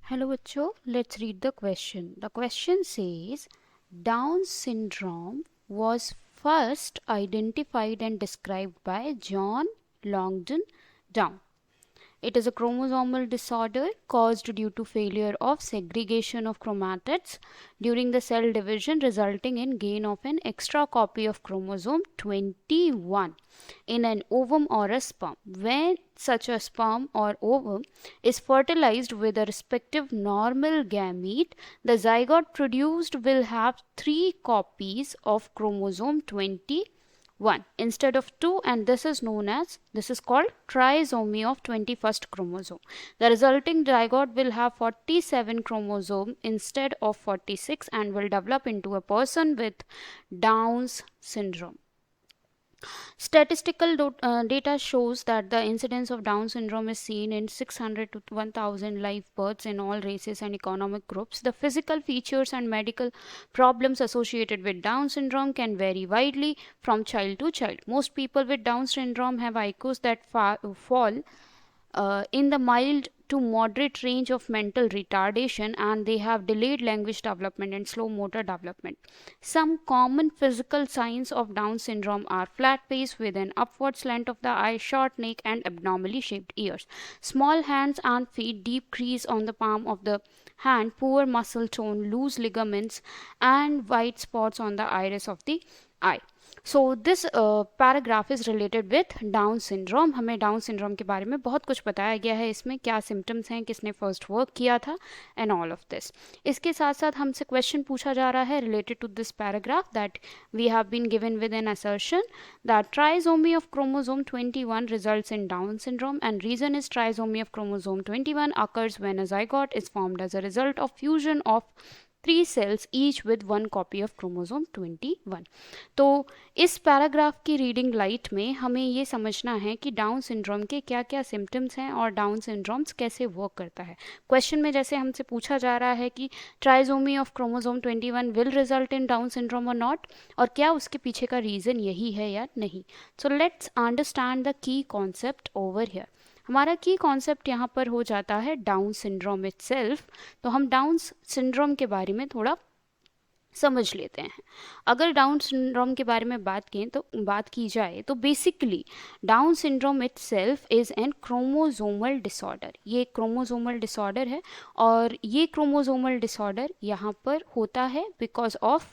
Hello बच्चों, let's read the question. The question says Down syndrome was first identified and described by John Langdon Down. It is a chromosomal disorder caused due to failure of segregation of chromatids during the cell division, resulting in gain of an extra copy of chromosome 21 in an ovum or a sperm. When such a sperm or ovum is fertilized with a respective normal gamete, the zygote produced will have 3 copies of chromosome 21 instead of 2, and this is called trisomy of 21st chromosome. The resulting zygote will have 47 chromosome instead of 46 and will develop into a person with Down's syndrome. Statistical data shows that the incidence of Down syndrome is seen in 600 to 1000 live births in all races and economic groups. The physical features and medical problems associated with Down syndrome can vary widely from child to child. Most people with Down syndrome have IQs that fall in the mild to moderate range of mental retardation, and they have delayed language development and slow motor development. Some common physical signs of Down syndrome are flat face with an upward slant of the eye, short neck, and abnormally shaped ears. Small hands and feet, deep crease on the palm of the hand, poor muscle tone, loose ligaments, and white spots on the iris of the eye. So this paragraph is related with down syndrome. हमें down syndrome के बारे में बहुत कुछ बताया गया है, इसमें क्या सिम्टम्स हैं, किसने फर्स्ट वर्क किया था, एंड ऑल ऑफ दिस. इसके साथ साथ हमसे क्वेश्चन पूछा जा रहा है related to this paragraph that we have been given with an assertion that trisomy of chromosome 21 results in Down syndrome, and reason is trisomy of chromosome 21 occurs when a zygote is formed as a result of fusion of 3 cells each with 1 copy of chromosome 21. तो इस paragraph की reading light में हमें ये समझना है कि down syndrome के क्या क्या सिम्टम्स हैं और डाउन सिंड्रोम्स कैसे वर्क करता है. क्वेश्चन में जैसे हमसे पूछा जा रहा है कि trisomy of chromosome 21 will result in down syndrome और नॉट, और क्या उसके पीछे का रीज़न यही है या नहीं. So let's understand the key concept over here. हमारा की कॉन्सेप्ट यहाँ पर हो जाता है डाउन सिंड्रोम इटसेल्फ. तो हम डाउन सिंड्रोम के बारे में थोड़ा समझ लेते हैं. अगर डाउन सिंड्रोम के बारे में बात की जाए तो basically down syndrome itself is an chromosomal disorder. ये क्रोमोसोमल डिसऑर्डर है, और ये क्रोमोसोमल डिसऑर्डर यहाँ पर होता है because of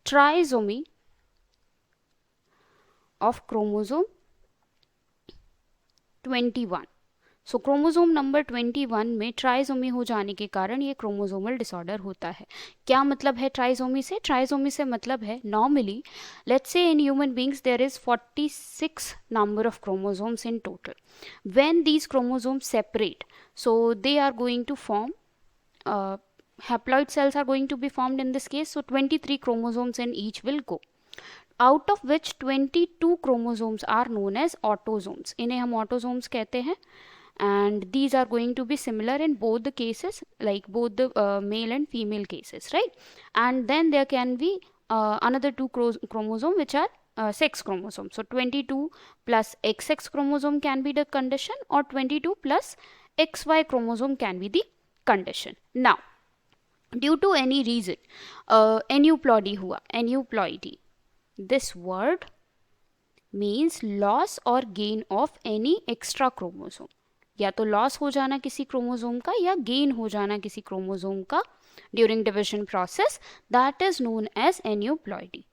trisomy of chromosome 21. So chromosome number 21 में ट्राइसोमी हो जाने के कारण ये क्रोमोसोमल डिसऑर्डर होता है. क्या मतलब है ट्राइसोमी से? ट्राइसोमी से मतलब है normally let's say in human beings there is 46 number of chromosomes in total. When these chromosomes separate, so they are going to form haploid cells are going to be formed in this case. So 23 chromosomes in each will go, out of which 22 chromosomes are known as autosomes. इन्हें हम autosomes कहते हैं, and these are going to be similar in both the cases, like both the male and female cases, right? And then there can be another 2 chromosomes which are sex chromosomes. So 22 plus XX chromosome can be the condition, or 22 plus XY chromosome can be the condition. Now, due to any reason aneuploidy हुआ, aneuploidy, this word means loss or gain of any extra chromosome. या तो loss हो जाना किसी chromosome का या gain हो जाना किसी क्रोमोसोम का during division process, that is known as aneuploidy.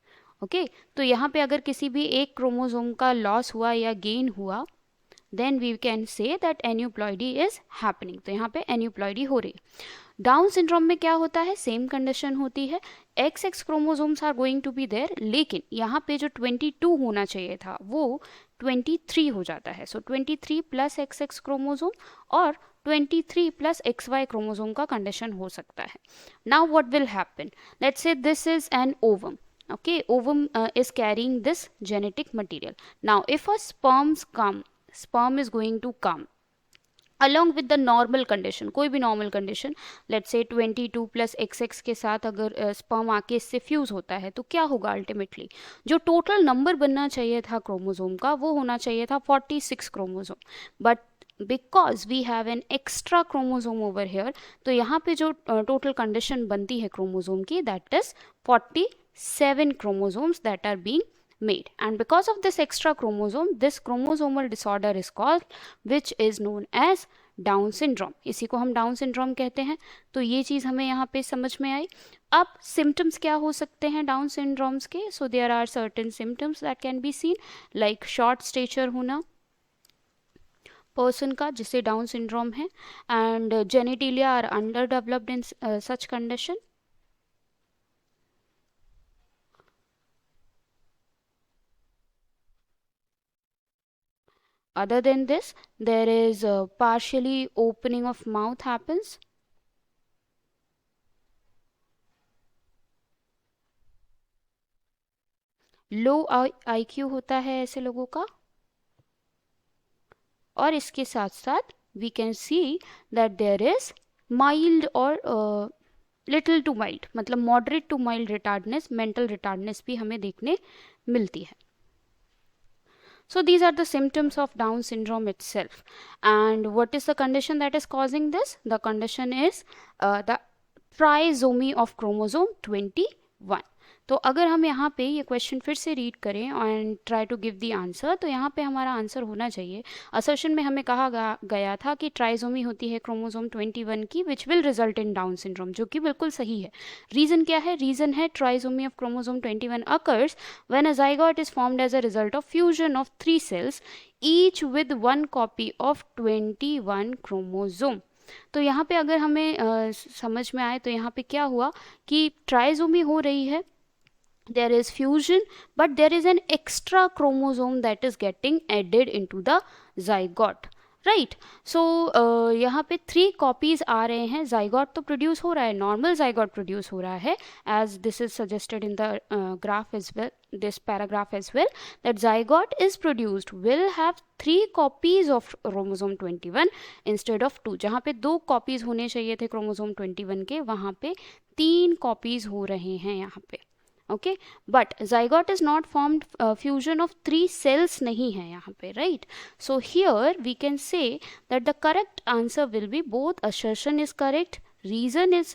Okay, तो यहाँ पे अगर किसी भी एक क्रोमोसोम का लॉस हुआ या गेन हुआ, then we can say that aneuploidy is happening. तो यहाँ पे एन्यूप्लॉइडी हो रही है. डाउन सिंड्रोम में क्या होता है? सेम कंडीशन होती है, XX chromosomes are going to be there, लेकिन यहाँ पे जो 22 होना चाहिए था वो 23 हो जाता है. सो 23 प्लस XX क्रोमोसोम और 23 प्लस XY क्रोमोसोम का कंडीशन हो सकता है. Now what will happen? Let's say this is an ovum. Okay, ovum is carrying this genetic material. Now, if a sperm is going to come along with the normal condition, कोई भी normal condition, let's say 22 plus XX के साथ अगर sperm आके इससे fuse होता है, तो क्या होगा अल्टीमेटली? जो टोटल नंबर बनना चाहिए था क्रोमोसोम का वो होना चाहिए था 46 chromosome, but because we have an extra chromosome over here, तो यहाँ पे जो टोटल कंडीशन बनती है क्रोमोजोम की, that is 47 chromosomes that are being made, and because of this extra chromosome, this chromosomal disorder is called, which is known as down syndrome. इसी को हम डाउन सिंड्रोम कहते हैं. तो ये चीज़ हमें यहाँ पे समझ में आई. अब सिम्टम्स क्या हो सकते हैं डाउन सिंड्रोम्स के? So there are certain symptoms that can be seen, like short stature होना पर्सन का जिसे डाउन सिंड्रोम है, and genitalia are under developed in such condition. Other than this, there is a partially opening of mouth happens. Low IQ होता है ऐसे लोगों का. और इसके साथ साथ we can see that there is mild और little to mild, मतलब moderate to mild retardedness, mental retardedness भी हमें देखने मिलती है. So these are the symptoms of Down syndrome itself. And what is the condition that is causing this? The condition is the trisomy of chromosome 21. तो अगर हम यहाँ पे ये क्वेश्चन फिर से रीड करें and try to give the answer, तो यहाँ पे हमारा आंसर होना चाहिए, असर्शन में हमें कहा गया था कि ट्राइसोमी होती है क्रोमोसोम 21 की, which will result in down syndrome, जो कि बिल्कुल सही है. रीज़न क्या है? रीज़न है trisomy of chromosome 21 occurs when a zygote is formed as a result of fusion of 3 cells each with 1 copy of 21 chromosome. तो यहाँ पे अगर हमें समझ में आए तो यहाँ पे क्या हुआ कि ट्राइसोमी हो रही है, there is fusion, but there is an extra chromosome that is getting added into the zygote, right? So यहाँ पे 3 copies आ रहे हैं. zygote तो produce हो रहा है, normal zygote produce हो रहा है, as this is suggested in the graph as well, this paragraph as well, that zygote is produced will have 3 copies of chromosome 21 instead of 2. जहाँ पे 2 copies होने चाहिए थे chromosome 21 के, वहाँ पे 3 copies हो रहे हैं यहाँ पे. Okay, but zygote is not formed, fusion of 3 cells नहीं है यहाँ पे, right? So here we can say that the correct answer will be both assertion is correct, reason is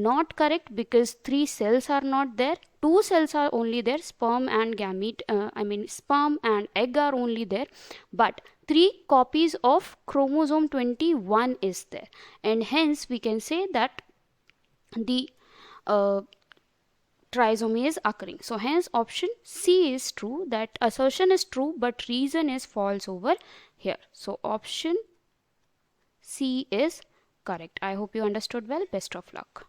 not correct because 3 cells are not there, 2 cells are only there, sperm and gamete, sperm and egg are only there, but 3 copies of chromosome 21 is there, and hence we can say that the trisomy is occurring. So hence option C is true, that assertion is true but reason is false over here. So option C is correct. I hope you understood well. Best of luck.